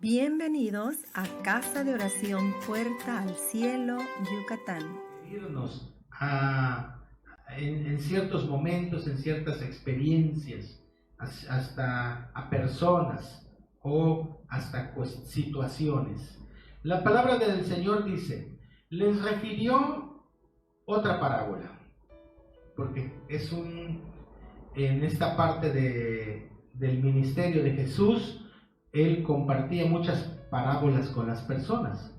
Bienvenidos a Casa de Oración Puerta al Cielo, Yucatán. Irnos en ciertos momentos, en ciertas experiencias, hasta a personas o hasta situaciones. La palabra del Señor dice, les refirió otra parábola, porque en esta parte del ministerio de Jesús, Él compartía muchas parábolas con las personas.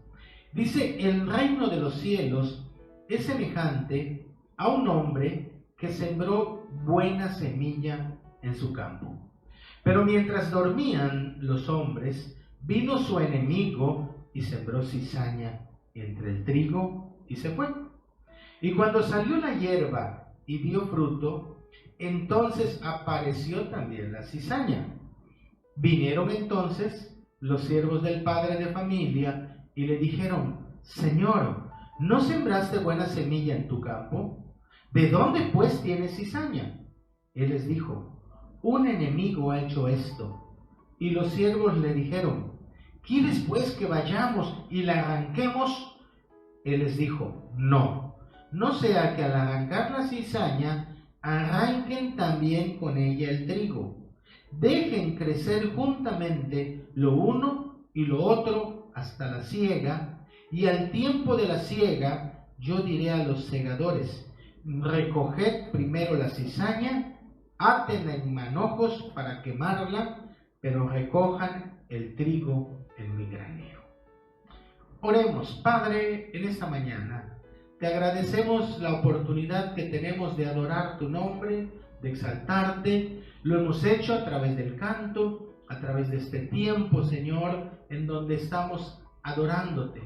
Dice, el reino de los cielos es semejante a un hombre que sembró buena semilla en su campo. Pero mientras dormían los hombres, vino su enemigo y sembró cizaña entre el trigo y se fue. Y cuando salió la hierba y dio fruto, entonces apareció también la cizaña. Vinieron entonces los siervos del padre de familia y le dijeron, Señor, ¿no sembraste buena semilla en tu campo? ¿De dónde pues tienes cizaña? Él les dijo, un enemigo ha hecho esto. Y los siervos le dijeron, ¿quieres pues que vayamos y la arranquemos? Él les dijo, no sea que al arrancar la cizaña, arranquen también con ella el trigo. Dejen crecer juntamente lo uno y lo otro hasta la siega, y al tiempo de la siega yo diré a los segadores, recoged primero la cizaña, átenla en manojos para quemarla, pero recojan el trigo en mi granero. Oremos, Padre, en esta mañana. Te agradecemos la oportunidad que tenemos de adorar tu nombre, de exaltarte. Lo hemos hecho a través del canto, a través de este tiempo, Señor, en donde estamos adorándote.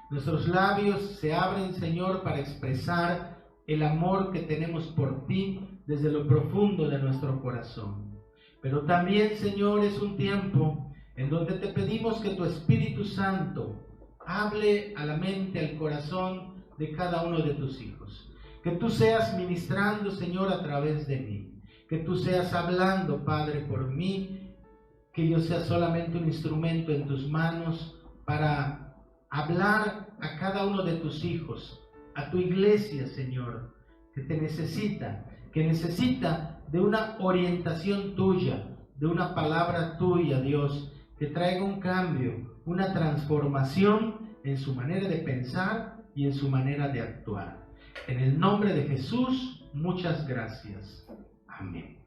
Nuestros labios se abren, Señor, para expresar el amor que tenemos por ti desde lo profundo de nuestro corazón. Pero también, Señor, es un tiempo en donde te pedimos que tu Espíritu Santo hable a la mente, al corazón de cada uno de tus hijos. Que tú seas ministrando, Señor, a través de mí. Que tú seas hablando, Padre, por mí. Que yo sea solamente un instrumento en tus manos para hablar a cada uno de tus hijos, a tu iglesia, Señor, que te necesita, que necesita de una orientación tuya, de una palabra tuya, Dios, que traiga un cambio, una transformación en su manera de pensar y en su manera de actuar. En el nombre de Jesús, muchas gracias. Amén.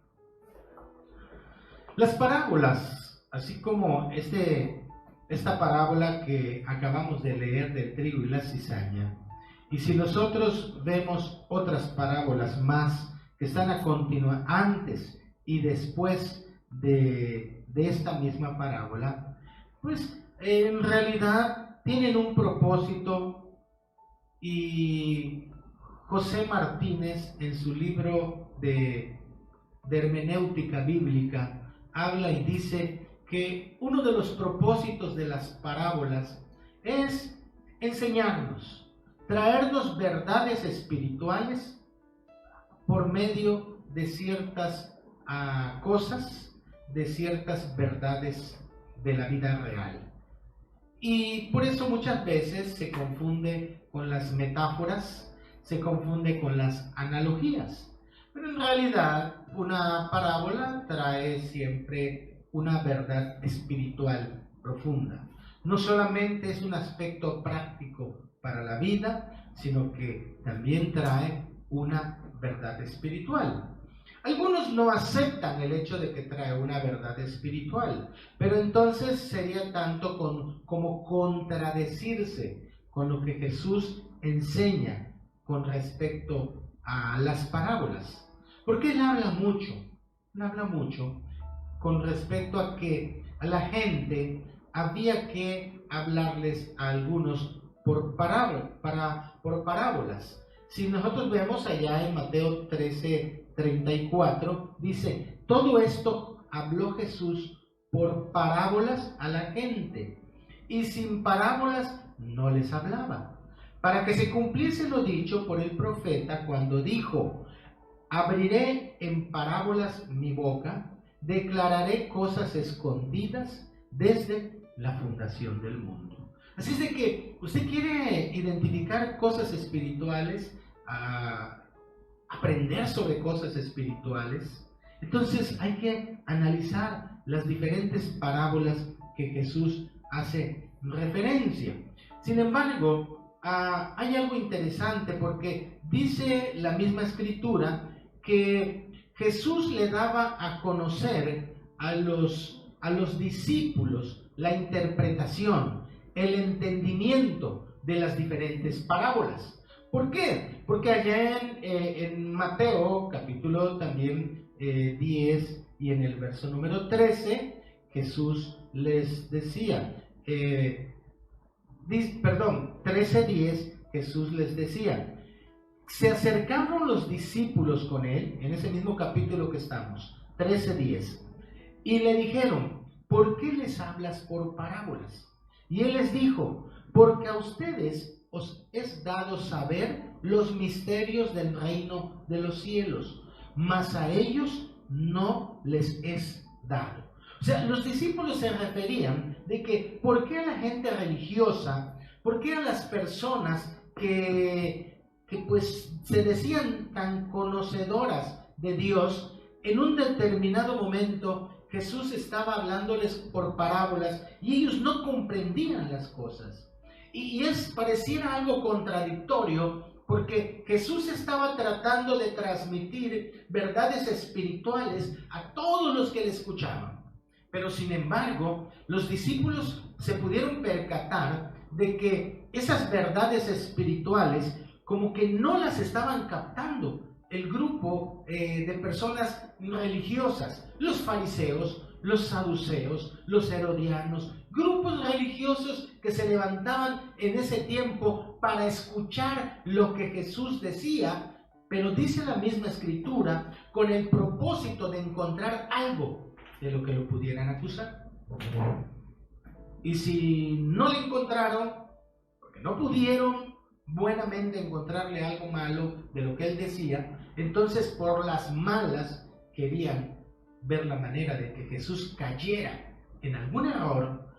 Las parábolas, así como esta parábola que acabamos de leer del trigo y la cizaña, y si nosotros vemos otras parábolas más que están a continuar antes y después de esta misma parábola, pues en realidad tienen un propósito. Y José Martínez, en su libro de hermenéutica bíblica, habla y dice que uno de los propósitos de las parábolas es enseñarnos, traernos verdades espirituales por medio de ciertas cosas, de ciertas verdades de la vida real. Y por eso muchas veces se confunde con las metáforas, se confunde con las analogías. Pero en realidad una parábola trae siempre una verdad espiritual profunda. No solamente es un aspecto práctico para la vida, sino que también trae una verdad espiritual. Algunos no aceptan el hecho de que trae una verdad espiritual, pero entonces sería tanto como contradecirse con lo que Jesús enseña con respecto a las parábolas. Porque Él habla mucho con respecto a que a la gente había que hablarles a algunos por parábolas. Si nosotros vemos allá en Mateo 13:34, dice, todo esto habló Jesús por parábolas a la gente, y sin parábolas no les hablaba, para que se cumpliese lo dicho por el profeta cuando dijo, abriré en parábolas mi boca, declararé cosas escondidas desde la fundación del mundo. Así es de que usted quiere identificar cosas espirituales, aprender sobre cosas espirituales, entonces hay que analizar las diferentes parábolas que Jesús hace referencia. Sin embargo, hay algo interesante porque dice la misma escritura que Jesús le daba a conocer a los discípulos la interpretación, el entendimiento de las diferentes parábolas. ¿Por qué? Porque allá en Mateo, capítulo también 10 y en el verso número 13, Jesús les decía, 13:10, Jesús les decía, se acercaron los discípulos con él, en ese mismo capítulo que estamos, 13:10, y le dijeron, ¿por qué les hablas por parábolas? Y él les dijo, porque a ustedes os es dado saber los misterios del reino de los cielos, mas a ellos no les es dado. O sea, los discípulos se referían de que ¿por qué a la gente religiosa, por qué a las personas que pues se decían tan conocedoras de Dios, en un determinado momento Jesús estaba hablándoles por parábolas y ellos no comprendían las cosas? Y pareciera algo contradictorio, porque Jesús estaba tratando de transmitir verdades espirituales a todos los que le escuchaban. Pero sin embargo, los discípulos se pudieron percatar de que esas verdades espirituales como que no las estaban captando el grupo de personas religiosas, los fariseos, los saduceos, los herodianos, grupos religiosos que se levantaban en ese tiempo para escuchar lo que Jesús decía, pero dice la misma escritura, con el propósito de encontrar algo de lo que lo pudieran acusar. Y si no le encontraron, porque no pudieron buenamente encontrarle algo malo de lo que él decía, entonces por las malas querían ver la manera de que Jesús cayera en algún error,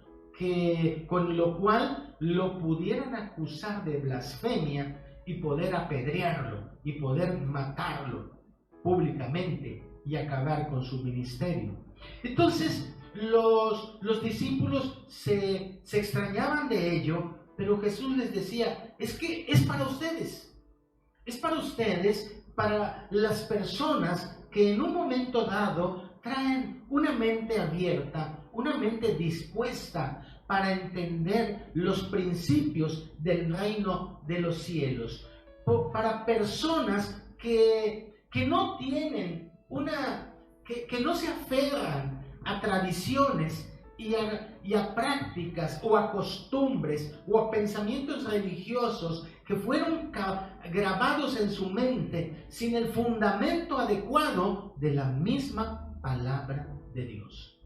con lo cual lo pudieran acusar de blasfemia y poder apedrearlo y poder matarlo públicamente y acabar con su ministerio. Entonces los discípulos se extrañaban de ello, pero Jesús les decía, es que es para ustedes, para las personas que en un momento dado traen una mente abierta, una mente dispuesta para entender los principios del reino de los cielos, para personas que no tienen que no se aferran a tradiciones y a prácticas o a costumbres o a pensamientos religiosos que fueron grabados en su mente sin el fundamento adecuado de la misma palabra de Dios.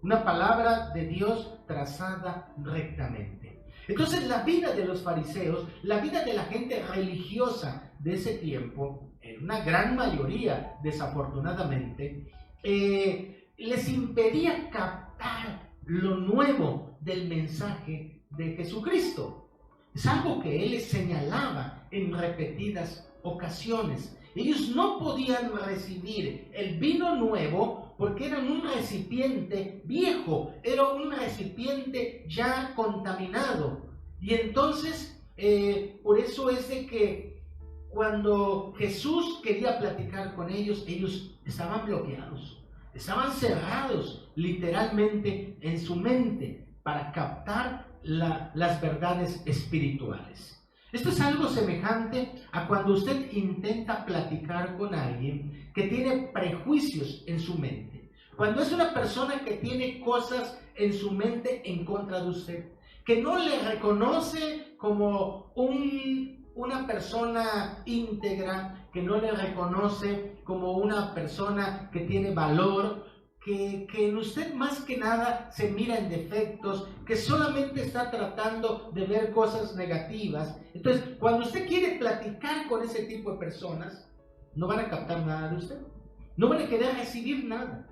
Una palabra de Dios trazada rectamente. Entonces la vida de los fariseos, la vida de la gente religiosa de ese tiempo, en una gran mayoría desafortunadamente, les impedía captar lo nuevo del mensaje de Jesucristo. Es algo que él les señalaba en repetidas ocasiones. Ellos no podían recibir el vino nuevo porque era un recipiente viejo, era un recipiente ya contaminado. Y entonces, por eso es de que cuando Jesús quería platicar con ellos, ellos estaban bloqueados, estaban cerrados literalmente en su mente para captar las verdades espirituales. Esto es algo semejante a cuando usted intenta platicar con alguien que tiene prejuicios en su mente. Cuando es una persona que tiene cosas en su mente en contra de usted, que no le reconoce como una persona íntegra, que no le reconoce como una persona que tiene valor, que en usted más que nada se mira en defectos, que solamente está tratando de ver cosas negativas. Entonces, cuando usted quiere platicar con ese tipo de personas, no van a captar nada de usted, no van a querer recibir nada.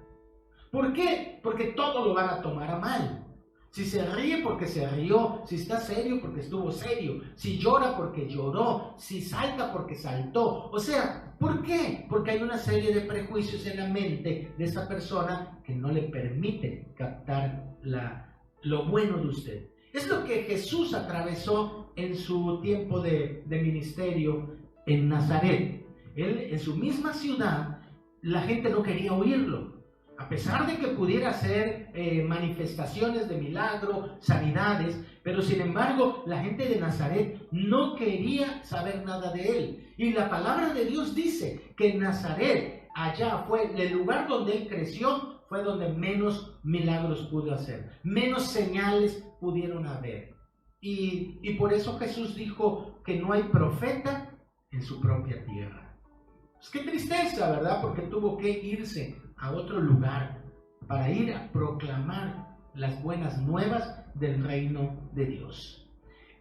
¿Por qué? Porque todo lo van a tomar a mal. Si se ríe porque se rió, si está serio porque estuvo serio, si llora porque lloró, si salta porque saltó. O sea, ¿por qué? Porque hay una serie de prejuicios en la mente de esa persona que no le permite captar lo bueno de usted. Es lo que Jesús atravesó en su tiempo de ministerio en Nazaret. Él, en su misma ciudad, la gente no quería oírlo. A pesar de que pudiera hacer manifestaciones de milagro, sanidades, pero sin embargo la gente de Nazaret no quería saber nada de él. Y la palabra de Dios dice que Nazaret, allá fue el lugar donde él creció, fue donde menos milagros pudo hacer, menos señales pudieron haber. Y por eso Jesús dijo que no hay profeta en su propia tierra. Pues qué tristeza, ¿verdad? Porque tuvo que irse a otro lugar para ir a proclamar las buenas nuevas del reino de Dios.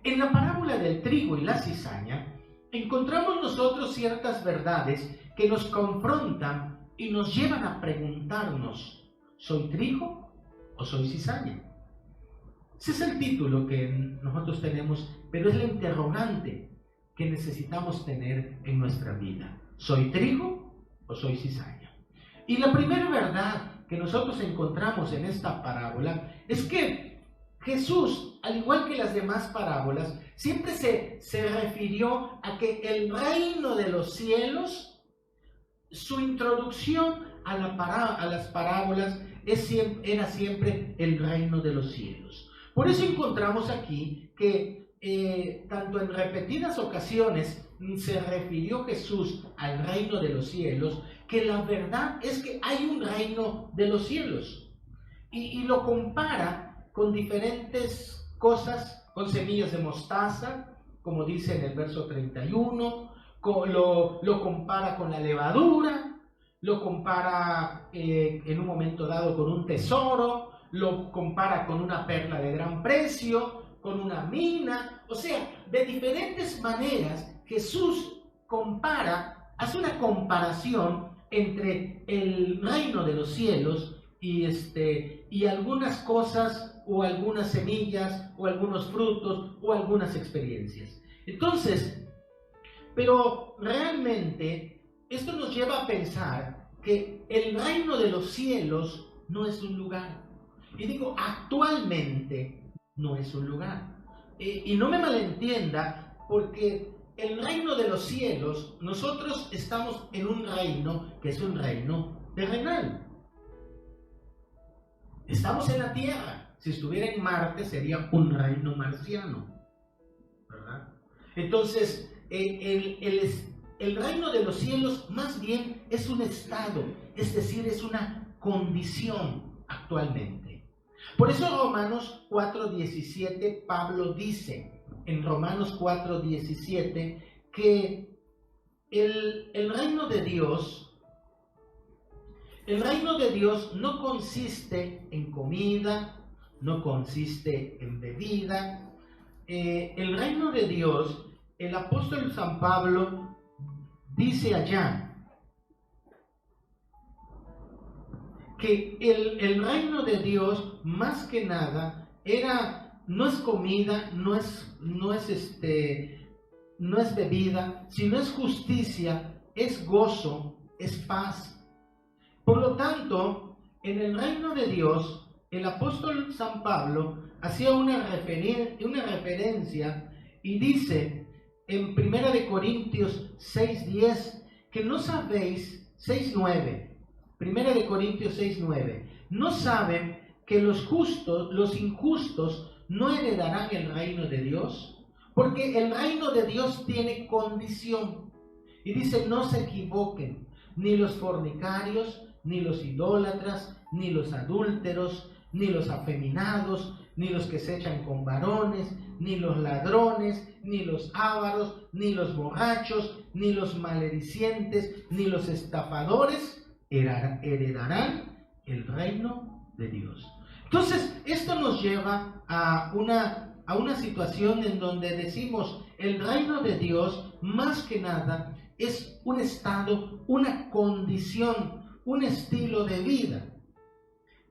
En la parábola del trigo y la cizaña encontramos nosotros ciertas verdades que nos confrontan y nos llevan a preguntarnos: ¿soy trigo o soy cizaña? Ese es el título que nosotros tenemos, pero es la interrogante que necesitamos tener en nuestra vida. ¿Soy trigo o soy cizaña? Y la primera verdad que nosotros encontramos en esta parábola es que Jesús, al igual que las demás parábolas, siempre se refirió a que el reino de los cielos, su introducción a las parábolas era siempre el reino de los cielos. Por eso encontramos aquí que tanto en repetidas ocasiones se refirió Jesús al reino de los cielos, que la verdad es que hay un reino de los cielos. Y lo compara con diferentes cosas, con semillas de mostaza, como dice en el verso 31, lo compara con la levadura, lo compara en un momento dado con un tesoro, lo compara con una perla de gran precio, con una mina. O sea, de diferentes maneras Jesús hace una comparación entre el reino de los cielos y algunas cosas o algunas semillas o algunos frutos o algunas experiencias. Entonces, pero realmente esto nos lleva a pensar que el reino de los cielos no es un lugar. Y digo, actualmente no es un lugar. Y no me malentienda, porque el reino de los cielos, nosotros estamos en un reino que es un reino terrenal. Estamos en la tierra. Si estuviera en Marte sería un reino marciano, ¿verdad? Entonces, el reino de los cielos más bien es un estado, es decir, es una condición actualmente. Por eso Romanos 4:17, Pablo dice en Romanos 4:17 que el reino de Dios no consiste en comida, no consiste en bebida. El reino de Dios, el apóstol San Pablo dice allá que el reino de Dios más que nada no es comida, no es bebida, sino es justicia, es gozo, es paz. Por lo tanto, en el reino de Dios, el apóstol San Pablo hacía una referencia y dice en 1 Corintios 6:10 que no sabéis, 6:9, 1 Corintios 6:9, no saben que los injustos no heredarán el reino de Dios, porque el reino de Dios tiene condición. Y dice, no se equivoquen, ni los fornicarios, ni los idólatras, ni los adúlteros, ni los afeminados, ni los que se echan con varones, ni los ladrones, ni los ávaros, ni los borrachos, ni los maledicientes, ni los estafadores heredarán el reino de Dios. Entonces, esto nos lleva a una situación en donde decimos, el reino de Dios, más que nada, es un estado, una condición, un estilo de vida.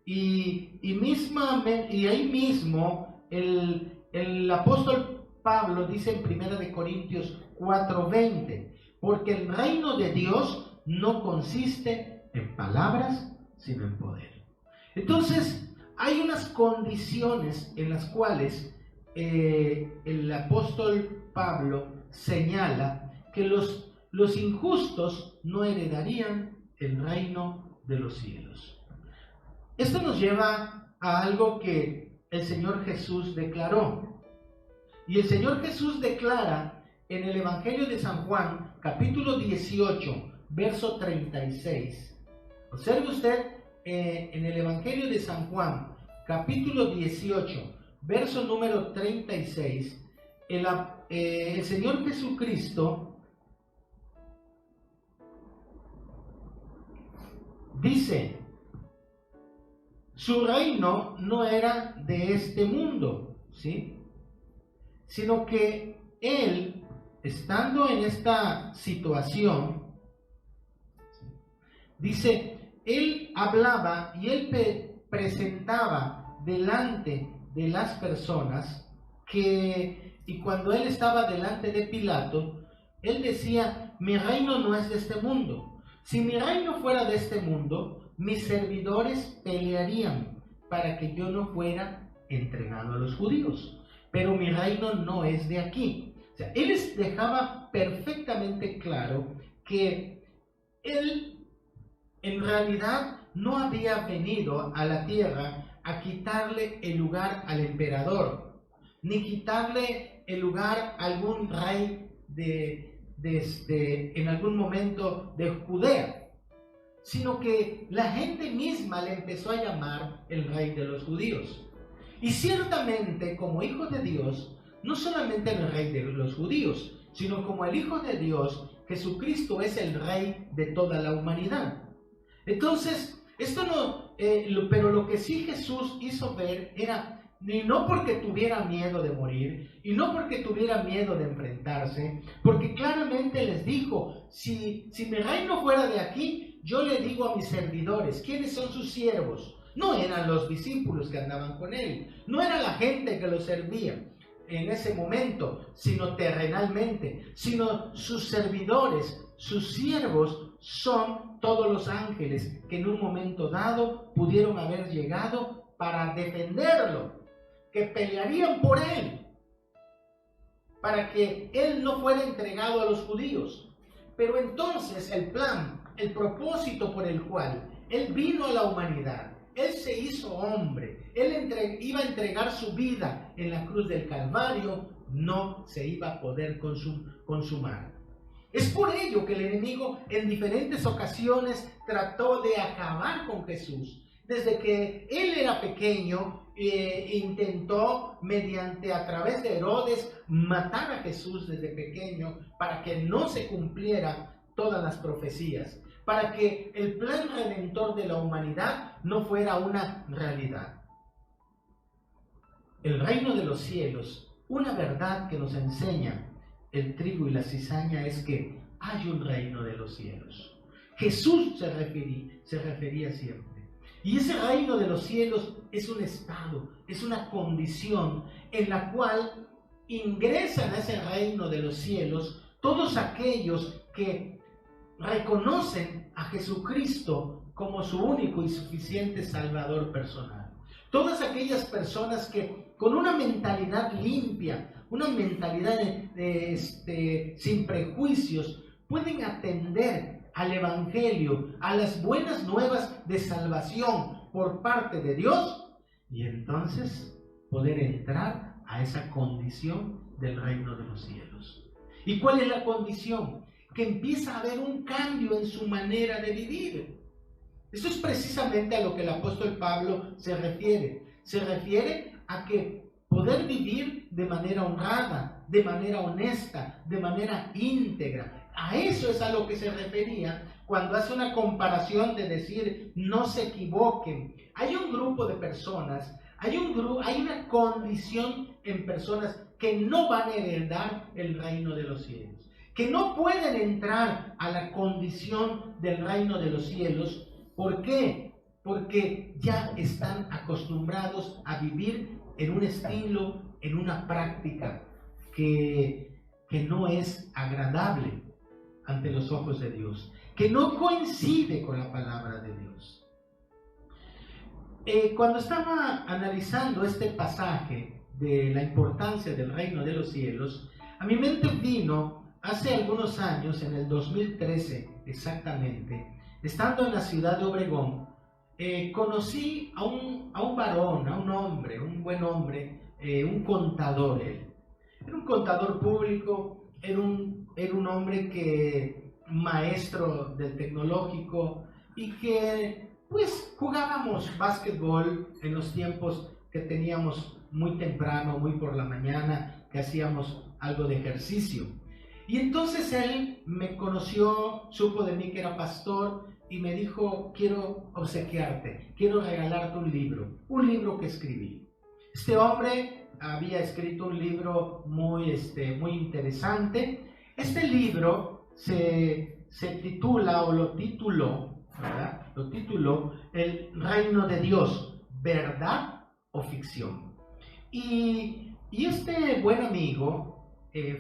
Y ahí mismo el apóstol Pablo dice en 1 Corintios 4:20, porque el reino de Dios no consiste en palabras, sino en poder. Entonces, hay unas condiciones en las cuales el apóstol Pablo señala que los injustos no heredarían el reino de los cielos. Esto nos lleva a algo que el Señor Jesús declaró. Y el Señor Jesús declara en el Evangelio de San Juan, capítulo 18, verso 36. Observe usted en el Evangelio de San Juan, capítulo 18, verso número 36, el Señor Jesucristo dice: su reino no era de este mundo, ¿sí? Sino que Él, estando en esta situación, dice, Él hablaba y Él presentaba delante de las personas y cuando Él estaba delante de Pilato, Él decía: mi reino no es de este mundo. Si mi reino fuera de este mundo, mis servidores pelearían para que yo no fuera entregado a los judíos. Pero mi reino no es de aquí. O sea, Él les dejaba perfectamente claro que Él en realidad no había venido a la tierra a quitarle el lugar al emperador, ni quitarle el lugar a algún rey en algún momento de Judea, sino que la gente misma le empezó a llamar el rey de los judíos. Y ciertamente, como hijo de Dios, no solamente el rey de los judíos, sino como el Hijo de Dios, Jesucristo es el rey de toda la humanidad. Entonces, pero lo que sí Jesús hizo ver era, y no porque tuviera miedo de morir, y no porque tuviera miedo de enfrentarse, porque claramente les dijo: si mi reino fuera de aquí, yo le digo a mis servidores. ¿Quiénes son sus siervos? No eran los discípulos que andaban con él, no era la gente que lo servía en ese momento, sino terrenalmente, sino sus servidores, sus siervos son todos los ángeles que en un momento dado pudieron haber llegado para defenderlo, que pelearían por él, para que él no fuera entregado a los judíos. Pero entonces el plan, el propósito por el cual él vino a la humanidad, él se hizo hombre, él iba a entregar su vida en la cruz del Calvario, no se iba a poder consumar. Es por ello que el enemigo en diferentes ocasiones trató de acabar con Jesús. Desde que él era pequeño, intentó a través de Herodes matar a Jesús desde pequeño para que no se cumpliera todas las profecías, para que el plan redentor de la humanidad no fuera una realidad. El reino de los cielos, una verdad que nos enseña el trigo y la cizaña, es que hay un reino de los cielos. Jesús se refería siempre. Y ese reino de los cielos es un estado, es una condición en la cual ingresan a ese reino de los cielos todos aquellos que reconocen a Jesucristo como su único y suficiente Salvador personal. Todas aquellas personas que con una mentalidad limpia, una mentalidad sin prejuicios, pueden atender al Evangelio, a las buenas nuevas de salvación por parte de Dios, y entonces poder entrar a esa condición del reino de los cielos. ¿Y cuál es la condición? Que empieza a haber un cambio en su manera de vivir. Eso es precisamente a lo que el apóstol Pablo se refiere. Se refiere a que poder vivir de manera honrada, de manera honesta, de manera íntegra. A eso es a lo que se refería cuando hace una comparación de decir: no se equivoquen. Hay un grupo de personas, hay una condición en personas que no van a heredar el reino de los cielos, que no pueden entrar a la condición del reino de los cielos. ¿Por qué? porque ya están acostumbrados a vivir en un estilo, en una práctica que no es agradable ante los ojos de Dios, que no coincide con la palabra de Dios. Cuando estaba analizando este pasaje de la importancia del reino de los cielos, a mi mente vino hace algunos años, en el 2013 exactamente, estando en la ciudad de Obregón, conocí a un varón, a un hombre, un buen hombre, un contador él. Era un contador público, era un hombre que maestro del tecnológico y que pues jugábamos básquetbol en los tiempos que teníamos muy temprano, muy por la mañana, que hacíamos algo de ejercicio. Y entonces él me conoció, supo de mí que era pastor y me dijo: quiero obsequiarte, quiero regalarte un libro que escribí. Este hombre había escrito un libro muy interesante. Este libro se titula, o lo tituló, ¿verdad? Lo tituló El Reino de Dios, ¿verdad o ficción? Y este buen amigo,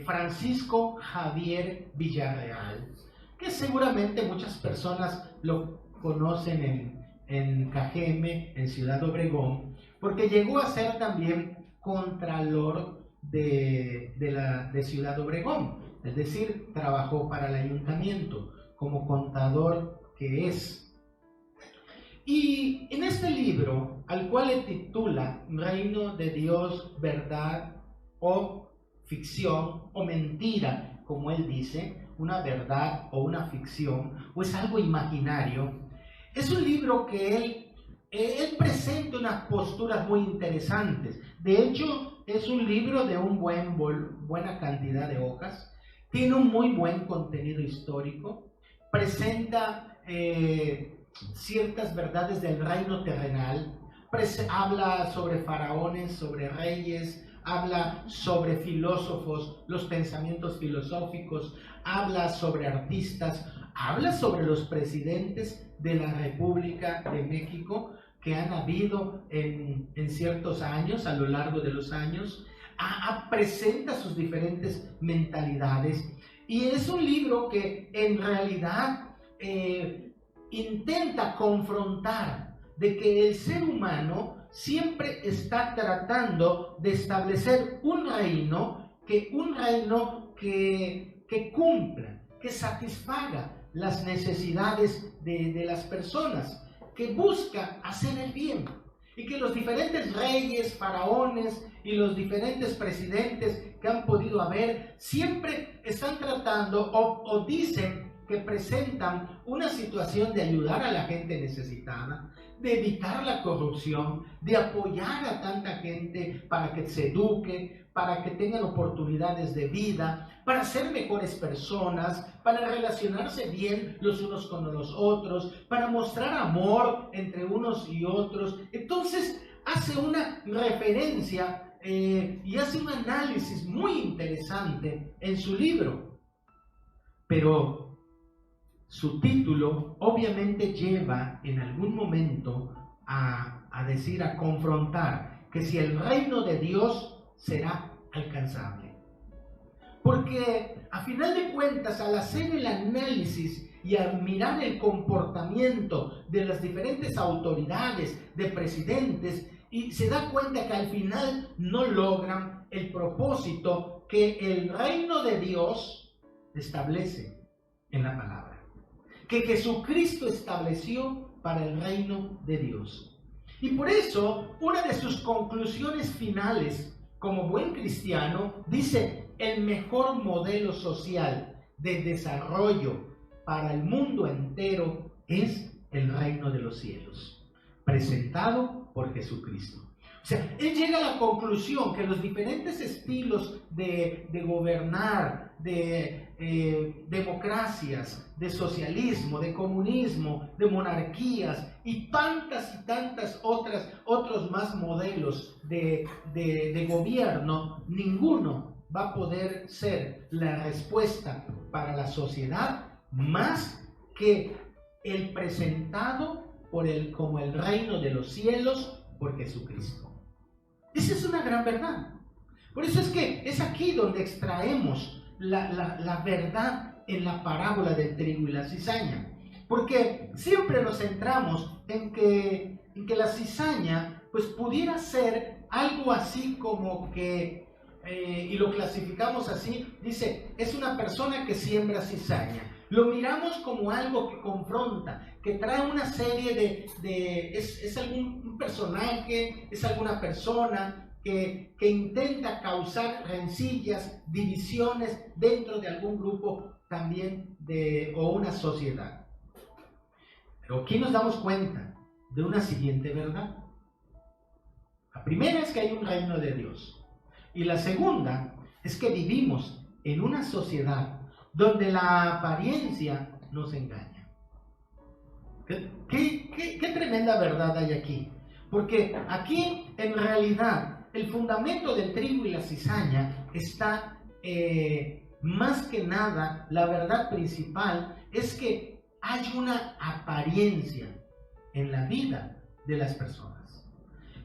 Francisco Javier Villarreal, que seguramente muchas personas lo conocen en Cajeme, en Ciudad Obregón, porque llegó a ser también contralor de Ciudad Obregón, es decir, trabajó para el ayuntamiento como contador que es. Y en este libro, al cual le titula Reino de Dios, verdad o ficción o mentira, como él dice, una verdad o una ficción, o es algo imaginario, es un libro que él presenta unas posturas muy interesantes. De hecho, es un libro de buena cantidad de hojas, tiene un muy buen contenido histórico, presenta ciertas verdades del reino terrenal, habla sobre faraones, sobre reyes, habla sobre filósofos, los pensamientos filosóficos, habla sobre artistas, habla sobre los presidentes de la República de México que han habido en ciertos años, a lo largo de los años, presenta sus diferentes mentalidades, y es un libro que en realidad intenta confrontar de que el ser humano siempre está tratando de establecer un reino que cumpla, que satisfaga las necesidades de las personas, que busca hacer el bien, y que los diferentes reyes, faraones y los diferentes presidentes que han podido haber siempre están tratando o dicen que presentan una situación de ayudar a la gente necesitada, de evitar la corrupción, de apoyar a tanta gente para que se eduque, para que tengan oportunidades de vida, para ser mejores personas, para relacionarse bien los unos con los otros, para mostrar amor entre unos y otros. Entonces hace una referencia y hace un análisis muy interesante en su libro. Pero su título obviamente lleva en algún momento a decir, a confrontar, que si el reino de Dios será alcanzable. Porque a final de cuentas, al hacer el análisis y al mirar el comportamiento de las diferentes autoridades, de presidentes, y se da cuenta que al final no logran el propósito que el reino de Dios establece en la palabra, que Jesucristo estableció para el reino de Dios. Y por eso, una de sus conclusiones finales como buen cristiano dice: el mejor modelo social de desarrollo para el mundo entero es el reino de los cielos, presentado por Jesucristo. O sea, él llega a la conclusión que los diferentes estilos de gobernar, de democracias, de socialismo, de comunismo, de monarquías y tantas otros más modelos de gobierno, ninguno va a poder ser la respuesta para la sociedad más que el presentado como el reino de los cielos por Jesucristo. Esa es una gran verdad. Por eso es que es aquí donde extraemos la verdad en la parábola del trigo y la cizaña. Porque siempre nos centramos en que la cizaña pues pudiera ser algo así como que, y lo clasificamos así, dice, es una persona que siembra cizaña. Lo miramos como algo que confronta, que trae una serie es algún personaje, es alguna persona que intenta causar rencillas, divisiones dentro de algún grupo también o una sociedad. Pero aquí nos damos cuenta de una siguiente verdad. La primera es que hay un reino de Dios. Y la segunda es que vivimos en una sociedad donde la apariencia nos engaña. ¿Qué tremenda verdad hay aquí? Porque aquí en realidad el fundamento del trigo y la cizaña está más que nada, la verdad principal es que hay una apariencia en la vida de las personas.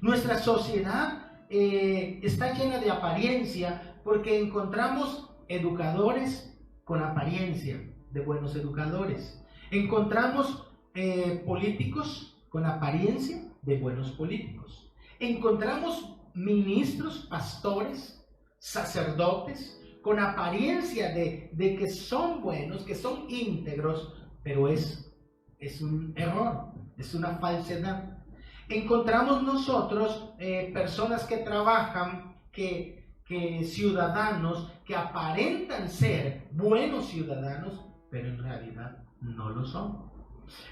Nuestra sociedad está llena de apariencia porque encontramos educadores con apariencia de buenos educadores. Encontramos políticos con apariencia de buenos políticos. Encontramos ministros, pastores, sacerdotes con apariencia de que son buenos, que son íntegros, pero es un error, es una falsedad. Encontramos nosotros personas que trabajan, que ciudadanos que aparentan ser buenos ciudadanos, pero en realidad no lo son.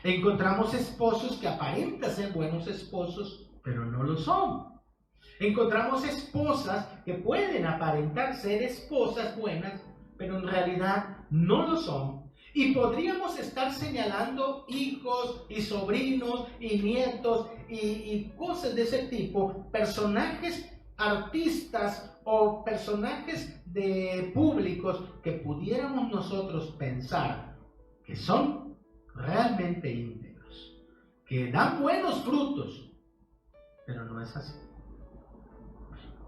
Encontramos esposos que aparentan ser buenos esposos, pero no lo son. Encontramos esposas que pueden aparentar ser esposas buenas, pero en realidad no lo son. Y podríamos estar señalando hijos y sobrinos y nietos y cosas de ese tipo, personajes artistas o personajes de públicos que pudiéramos nosotros pensar que son realmente íntegros, que dan buenos frutos, pero no es así.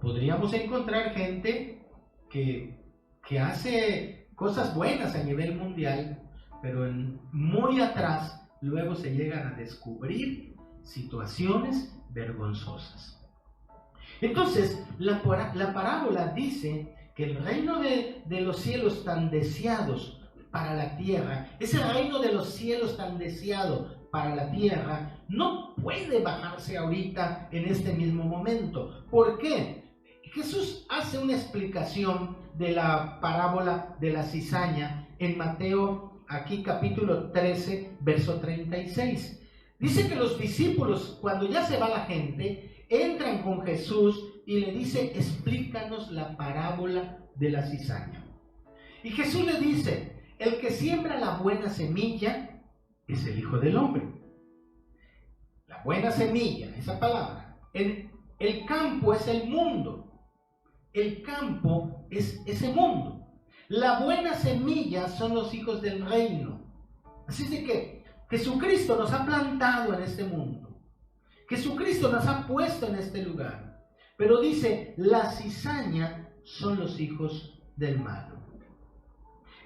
Podríamos encontrar gente que hace cosas buenas a nivel mundial, pero muy atrás luego se llegan a descubrir situaciones vergonzosas. Entonces, la parábola dice que el reino de los cielos tan deseados para la tierra, ese reino de los cielos tan deseado para la tierra, no puede bajarse ahorita en este mismo momento. ¿Por qué? Jesús hace una explicación de la parábola de la cizaña en Mateo, aquí capítulo 13, verso 36. Dice que los discípulos, cuando ya se va la gente, entran con Jesús y le dice, explícanos la parábola de la cizaña. Y Jesús le dice, el que siembra la buena semilla es el Hijo del Hombre. La buena semilla, esa palabra. El campo es el mundo. El campo es ese mundo. La buena semilla son los hijos del reino. Así de que Jesucristo nos ha plantado en este mundo. Jesucristo nos ha puesto en este lugar. Pero dice, la cizaña son los hijos del malo.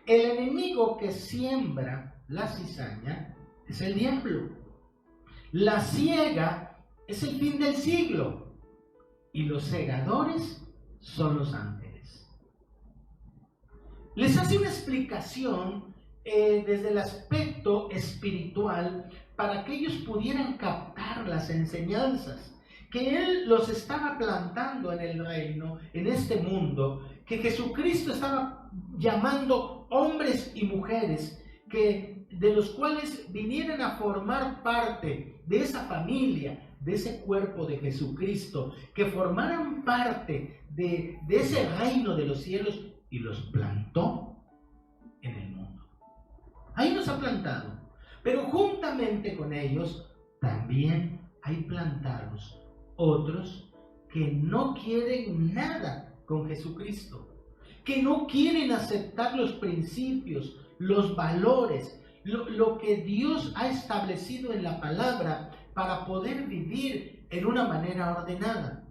El enemigo que siembra la cizaña es el diablo. La siega es el fin del siglo. Y los segadores son los ángeles. Les hace una explicación desde el aspecto espiritual para que ellos pudieran captar las enseñanzas que Él los estaba plantando en el reino, en este mundo, que Jesucristo estaba llamando hombres y mujeres de los cuales vinieran a formar parte de esa familia, de ese cuerpo de Jesucristo, que formaran parte de ese reino de los cielos, y los plantó en el mundo. Ahí los ha plantado, pero juntamente con ellos también hay plantados otros que no quieren nada con Jesucristo, que no quieren aceptar los principios, los valores, lo que Dios ha establecido en la palabra, para poder vivir en una manera ordenada,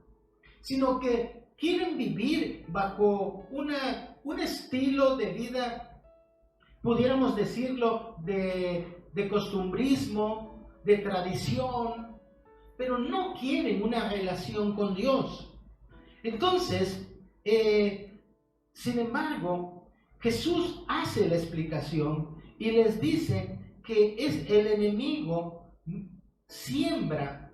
sino que quieren vivir bajo un estilo de vida, pudiéramos decirlo, de costumbrismo, de tradición, pero no quieren una relación con Dios. Entonces, sin embargo, Jesús hace la explicación y les dice que es el enemigo siembra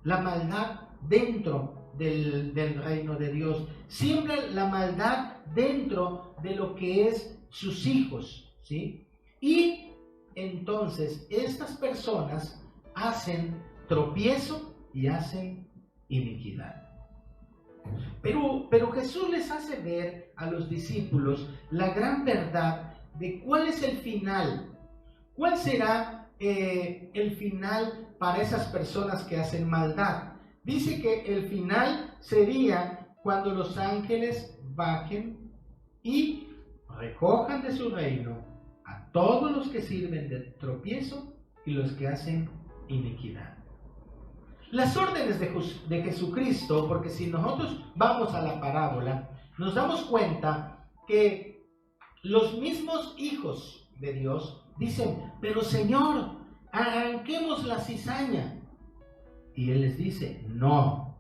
la maldad dentro del reino de Dios, siembra la maldad dentro de lo que es sus hijos, ¿sí? Y entonces estas personas hacen tropiezo y hacen iniquidad. Pero Jesús les hace ver a los discípulos la gran verdad de cuál es el final. ¿Cuál será el final para esas personas que hacen maldad? Dice que el final sería cuando los ángeles bajen y recojan de su reino a todos los que sirven de tropiezo y los que hacen iniquidad. Las órdenes de Jesucristo, porque si nosotros vamos a la parábola, nos damos cuenta que los mismos hijos de Dios dicen, pero Señor, arranquemos la cizaña. Y Él les dice, no,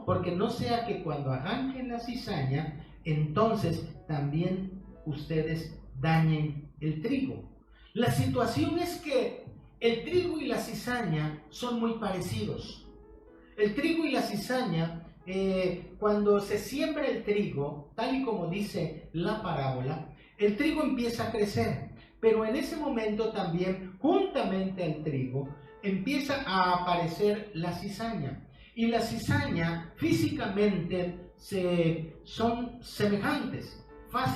porque no sea que cuando arranquen la cizaña, entonces también ustedes dañen el trigo. La situación es que el trigo y la cizaña son muy parecidos. El trigo y la cizaña, cuando se siembra el trigo, tal y como dice la parábola, el trigo empieza a crecer, pero en ese momento también, juntamente al trigo, empieza a aparecer la cizaña. Y la cizaña físicamente son semejantes.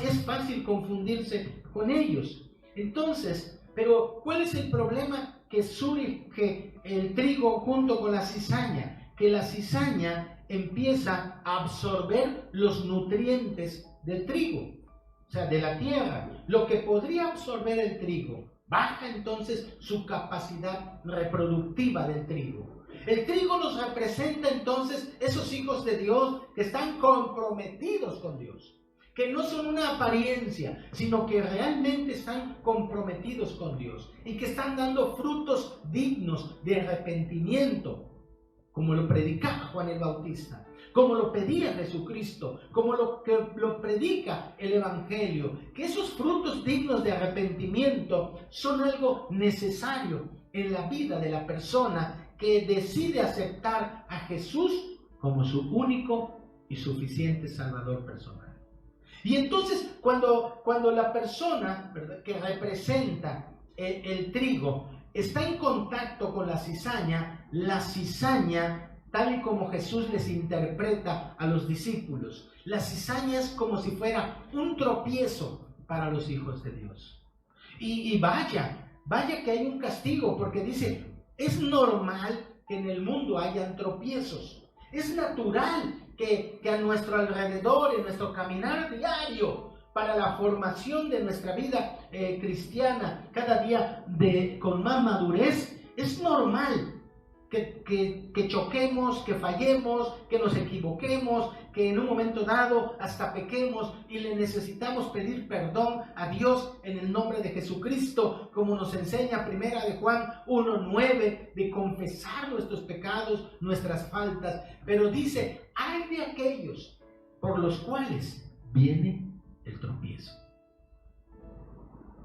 Es fácil confundirse con ellos. Entonces, pero ¿cuál es el problema que surge el trigo junto con la cizaña? Que la cizaña empieza a absorber los nutrientes del trigo, o sea, de la tierra. Lo que podría absorber el trigo, baja entonces su capacidad reproductiva del trigo. El trigo nos representa entonces esos hijos de Dios que están comprometidos con Dios, que no son una apariencia, sino que realmente están comprometidos con Dios y que están dando frutos dignos de arrepentimiento, como lo predicaba Juan el Bautista, como lo pedía Jesucristo, como lo predica el Evangelio, que esos frutos dignos de arrepentimiento son algo necesario en la vida de la persona que decide aceptar a Jesús como su único y suficiente Salvador personal. Y entonces cuando la persona, ¿verdad?, que representa el trigo está en contacto con la cizaña, tal y como Jesús les interpreta a los discípulos, la cizaña es como si fuera un tropiezo para los hijos de Dios. Y vaya que hay un castigo, porque dice, es normal que en el mundo hayan tropiezos. Es natural que a nuestro alrededor, en nuestro caminar diario, para la formación de nuestra vida cristiana, cada día con más madurez, es normal que choquemos, que fallemos, que nos equivoquemos, que en un momento dado hasta pequemos y le necesitamos pedir perdón a Dios en el nombre de Jesucristo, como nos enseña 1 de Juan 1:9, de confesar nuestros pecados, nuestras faltas. Pero dice, hay de aquellos por los cuales viene el tropiezo.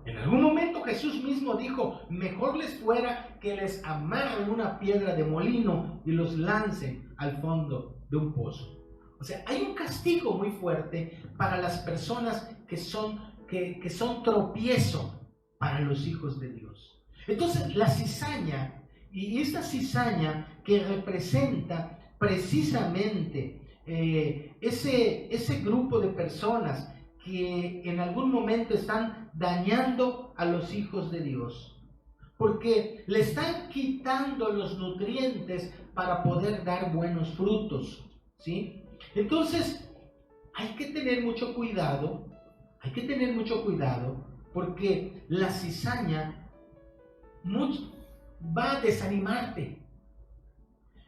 En algún momento Jesús mismo dijo, mejor les fuera que les amarren una piedra de molino y los lancen al fondo de un pozo. O sea, hay un castigo muy fuerte para las personas que son tropiezo para los hijos de Dios. Entonces, la cizaña, y esta cizaña que representa precisamente ese grupo de personas que en algún momento están dañando a los hijos de Dios, porque le están quitando los nutrientes para poder dar buenos frutos, ¿sí? Entonces, hay que tener mucho cuidado, porque la cizaña va a desanimarte.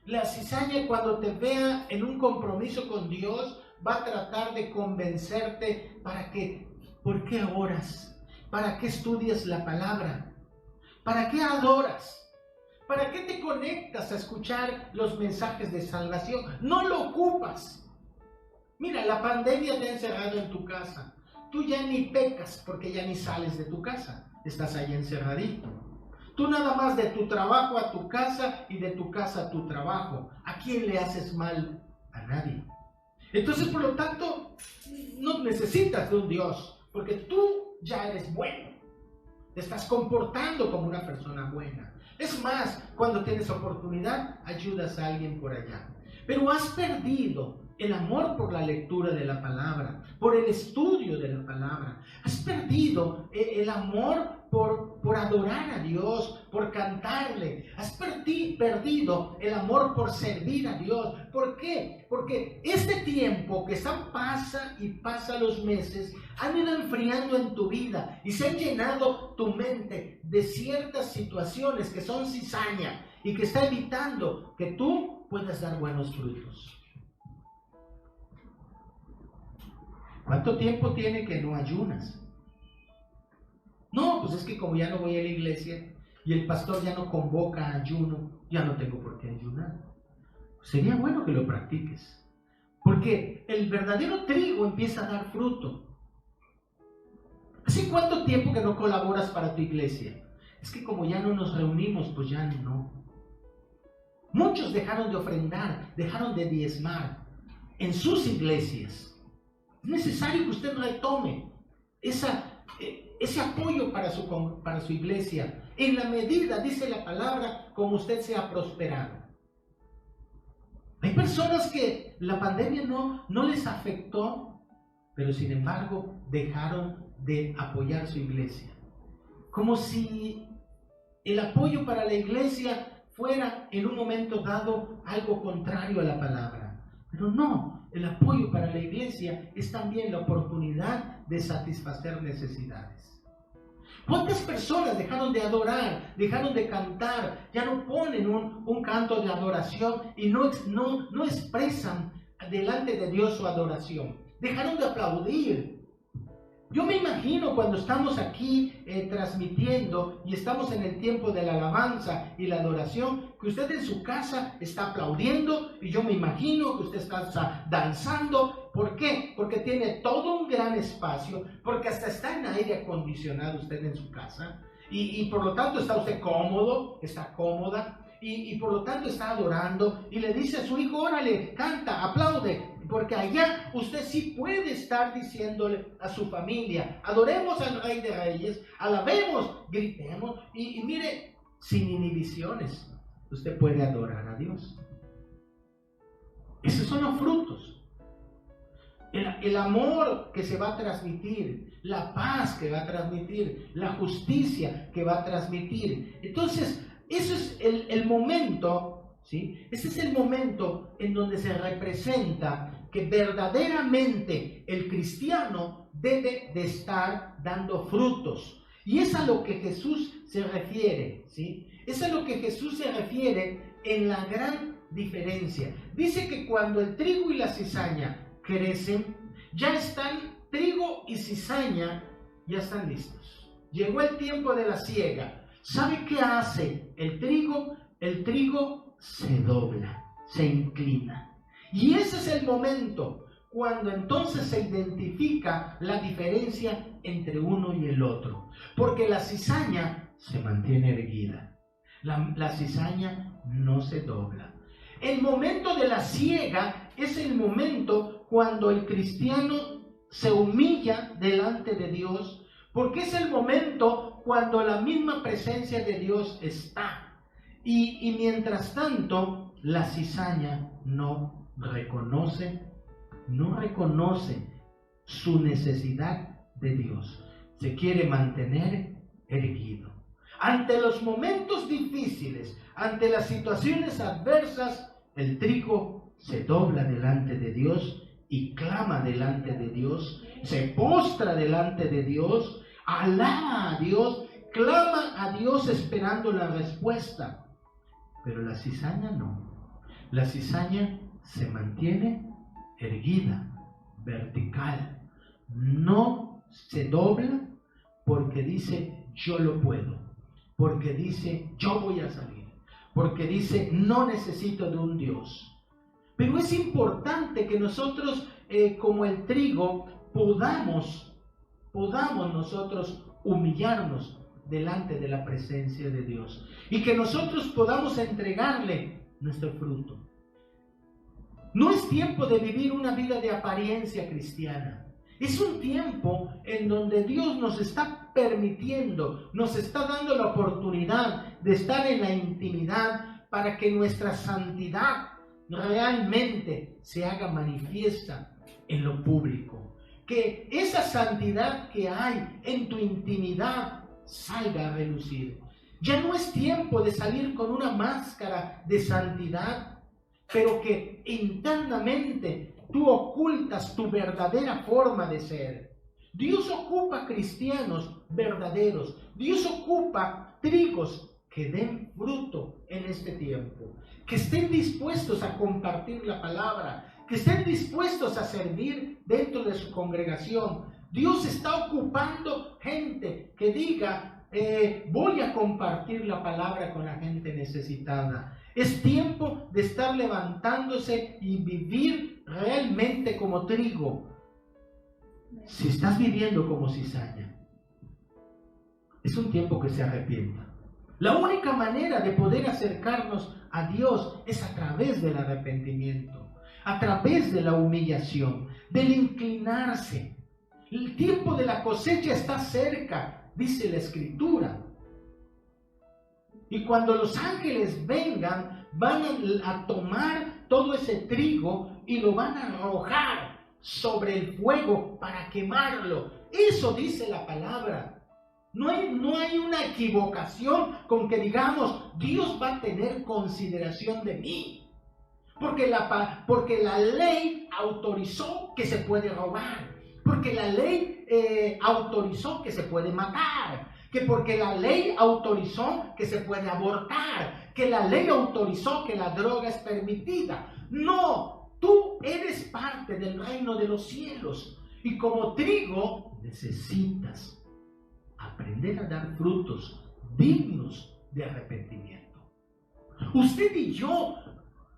La cizaña, cuando te vea en un compromiso con Dios, va a tratar de convencerte ¿por qué oras? ¿Para qué estudias la palabra? ¿Para qué adoras? ¿Para qué te conectas a escuchar los mensajes de salvación? No lo ocupas. Mira, la pandemia te ha encerrado en tu casa. Tú ya ni pecas porque ya ni sales de tu casa. Estás ahí encerradito. Tú nada más de tu trabajo a tu casa y de tu casa a tu trabajo. ¿A quién le haces mal? A nadie. Entonces, por lo tanto, no necesitas de un Dios, porque tú ya eres bueno. Te estás comportando como una persona buena. Es más, cuando tienes oportunidad, ayudas a alguien por allá. Pero has perdido el amor por la lectura de la palabra, por el estudio de la palabra. Has perdido el amor por adorar a Dios, por cantarle. Has perdido el amor por servir a Dios. ¿Por qué? Porque este tiempo que pasa y pasa los meses, han ido enfriando en tu vida y se han llenado tu mente de ciertas situaciones que son cizaña y que está evitando que tú puedas dar buenos frutos. ¿Cuánto tiempo tiene que no ayunas? No, pues es que como ya no voy a la iglesia y el pastor ya no convoca a ayuno, ya no tengo por qué ayunar. Sería bueno que lo practiques, porque el verdadero trigo empieza a dar fruto. ¿Hace cuánto tiempo que no colaboras para tu iglesia? Es que como ya no nos reunimos, pues ya no. Muchos dejaron de ofrendar, dejaron de diezmar en sus iglesias. Es necesario que usted retome ese apoyo para su iglesia, en la medida, dice la palabra, como usted sea prosperado. Hay personas que la pandemia no les afectó, pero sin embargo dejaron de apoyar su iglesia. Como si el apoyo para la iglesia fuera en un momento dado algo contrario a la palabra. Pero no, el apoyo para la iglesia es también la oportunidad de satisfacer necesidades. ¿Cuántas personas dejaron de adorar, dejaron de cantar, ya no ponen un canto de adoración y no expresan delante de Dios su adoración? Dejaron de aplaudir. Yo me imagino cuando estamos aquí transmitiendo y estamos en el tiempo de la alabanza y la adoración, que usted en su casa está aplaudiendo y yo me imagino que usted está danzando. ¿Por qué? Porque tiene todo un gran espacio, porque hasta está en aire acondicionado usted en su casa y por lo tanto está usted cómodo, está cómoda y por lo tanto está adorando y le dice a su hijo, órale, canta, aplaude. Porque allá usted sí puede estar diciéndole a su familia, adoremos al Rey de Reyes, alabemos, gritemos, y mire, sin inhibiciones, usted puede adorar a Dios. Esos son los frutos. El amor que se va a transmitir, la paz que va a transmitir, la justicia que va a transmitir. Entonces, eso es el momento, ¿sí? Ese es el momento en donde se representa que verdaderamente el cristiano debe de estar dando frutos. Y es a lo que Jesús se refiere, ¿sí? Es a lo que Jesús se refiere en la gran diferencia. Dice que cuando el trigo y la cizaña crecen, ya están, trigo y cizaña ya están listos. Llegó el tiempo de la siega. ¿Sabe qué hace el trigo? El trigo se dobla, se inclina. Y ese es el momento cuando entonces se identifica la diferencia entre uno y el otro. Porque la cizaña se mantiene erguida. La cizaña no se dobla. El momento de la siega es el momento cuando el cristiano se humilla delante de Dios, porque es el momento cuando la misma presencia de Dios está. Y mientras tanto, la cizaña no reconoce su necesidad de Dios. Se quiere mantener erguido. Ante los momentos difíciles, ante las situaciones adversas, el trigo se dobla delante de Dios y clama delante de Dios, se postra delante de Dios, alaba a Dios, clama a Dios esperando la respuesta, pero la cizaña no. La cizaña se mantiene erguida, vertical, no se dobla porque dice yo lo puedo, porque dice yo voy a salir, porque dice no necesito de un Dios. Pero es importante que nosotros como el trigo podamos nosotros humillarnos delante de la presencia de Dios y que nosotros podamos entregarle nuestro fruto. No es tiempo de vivir una vida de apariencia cristiana. Es un tiempo en donde Dios nos está permitiendo, nos está dando la oportunidad de estar en la intimidad para que nuestra santidad realmente se haga manifiesta en lo público. Que esa santidad que hay en tu intimidad salga a relucir. Ya no es tiempo de salir con una máscara de santidad, pero que internamente tú ocultas tu verdadera forma de ser. Dios ocupa cristianos verdaderos. Dios ocupa trigos que den fruto en este tiempo, que estén dispuestos a compartir la palabra, que estén dispuestos a servir dentro de su congregación. Dios está ocupando gente que diga, voy a compartir la palabra con la gente necesitada. Es tiempo de estar levantándose y vivir realmente como trigo. Si estás viviendo como cizaña, es un tiempo que se arrepienta. La única manera de poder acercarnos a Dios es a través del arrepentimiento, a través de la humillación, del inclinarse. El tiempo de la cosecha está cerca, dice la Escritura. Y cuando los ángeles vengan, van a tomar todo ese trigo y lo van a arrojar sobre el fuego para quemarlo. Eso dice la palabra. No hay una equivocación con que digamos, Dios va a tener consideración de mí. Porque la ley autorizó que se puede robar. Porque la ley autorizó que se puede matar. Que porque la ley autorizó que se puede abortar. Que la ley autorizó que la droga es permitida. No, tú eres parte del reino de los cielos. Y como trigo necesitas aprender a dar frutos dignos de arrepentimiento. Usted y yo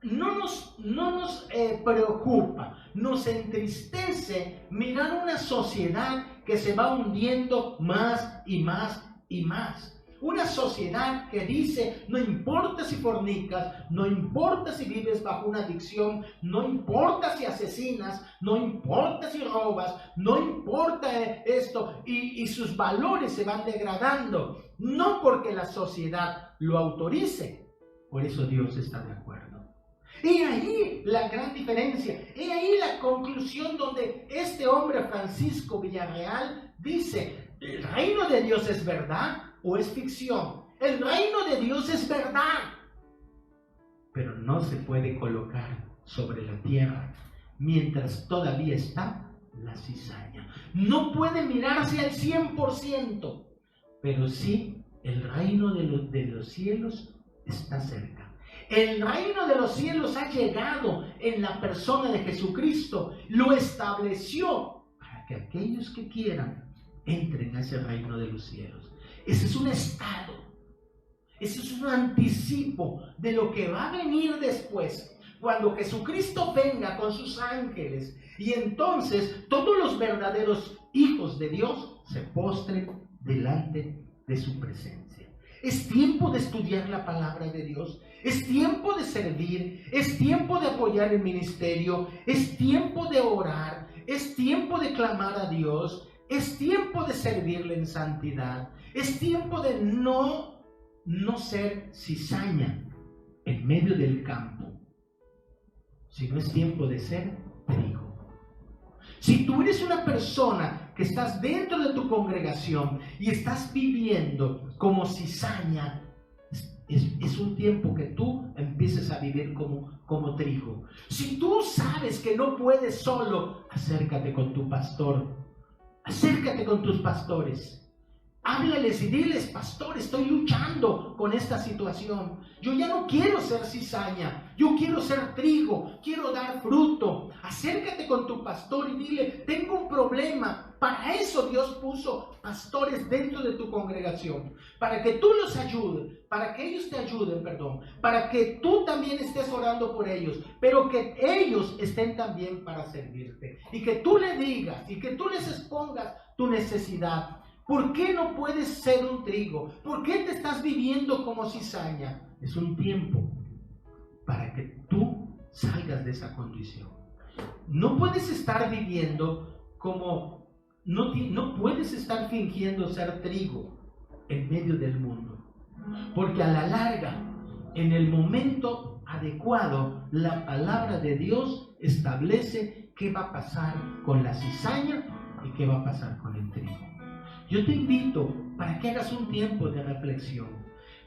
no nos preocupa, nos entristece mirar una sociedad que se va hundiendo más y más y más. Una sociedad que dice, no importa si fornicas, no importa si vives bajo una adicción, no importa si asesinas, no importa si robas, no importa esto, y sus valores se van degradando, no porque la sociedad lo autorice, por eso Dios está de acuerdo. Y ahí la gran diferencia, y ahí la conclusión donde este hombre Francisco Villarreal dice, ¿el reino de Dios es verdad o es ficción? El reino de Dios es verdad, pero no se puede colocar sobre la tierra mientras todavía está la cizaña. No puede mirarse al 100%, pero sí el reino de los cielos está cerca. El reino de los cielos ha llegado en la persona de Jesucristo, lo estableció para que aquellos que quieran entren a ese reino de los cielos. Ese es un estado, ese es un anticipo de lo que va a venir después, cuando Jesucristo venga con sus ángeles y entonces todos los verdaderos hijos de Dios se postren delante de su presencia. Es tiempo de estudiar la palabra de Dios, es tiempo de servir, es tiempo de apoyar el ministerio, es tiempo de orar, es tiempo de clamar a Dios, es tiempo de servirle en santidad, es tiempo de no ser cizaña en medio del campo, sino es tiempo de ser trigo. Si tú eres una persona que estás dentro de tu congregación y estás viviendo como cizaña, es un tiempo que tú empieces a vivir como trigo. Si tú sabes que no puedes solo, acércate con tu pastor, acércate con tus pastores. Háblales y diles: pastor, estoy luchando con esta situación. Yo ya no quiero ser cizaña, yo quiero ser trigo, quiero dar fruto. Acércate con tu pastor y dile: tengo un problema. Para eso Dios puso pastores dentro de tu congregación, para que tú los ayudes, para que ellos te ayuden, para que tú también estés orando por ellos, pero que ellos estén también para servirte. Y que tú le digas y que tú les expongas tu necesidad. ¿Por qué no puedes ser un trigo? ¿Por qué te estás viviendo como cizaña? Es un tiempo para que tú salgas de esa condición. No puedes estar viviendo como... No puedes estar fingiendo ser trigo en medio del mundo. Porque a la larga, en el momento adecuado, la palabra de Dios establece qué va a pasar con la cizaña y qué va a pasar con el trigo. Yo te invito para que hagas un tiempo de reflexión,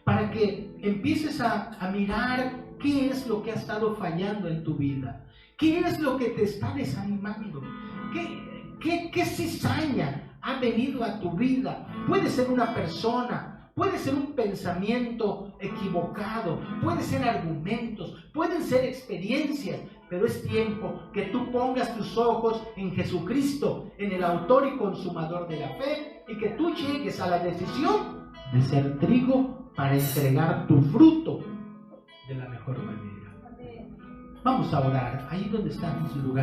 para que empieces a mirar qué es lo que ha estado fallando en tu vida, qué es lo que te está desanimando, qué cizaña ha venido a tu vida. Puede ser una persona, puede ser un pensamiento equivocado, puede ser argumentos, pueden ser experiencias, pero es tiempo que tú pongas tus ojos en Jesucristo, en el autor y consumador de la fe, y que tú llegues a la decisión de ser trigo para entregar tu fruto de la mejor manera. Vamos a orar, ahí donde estás en su lugar.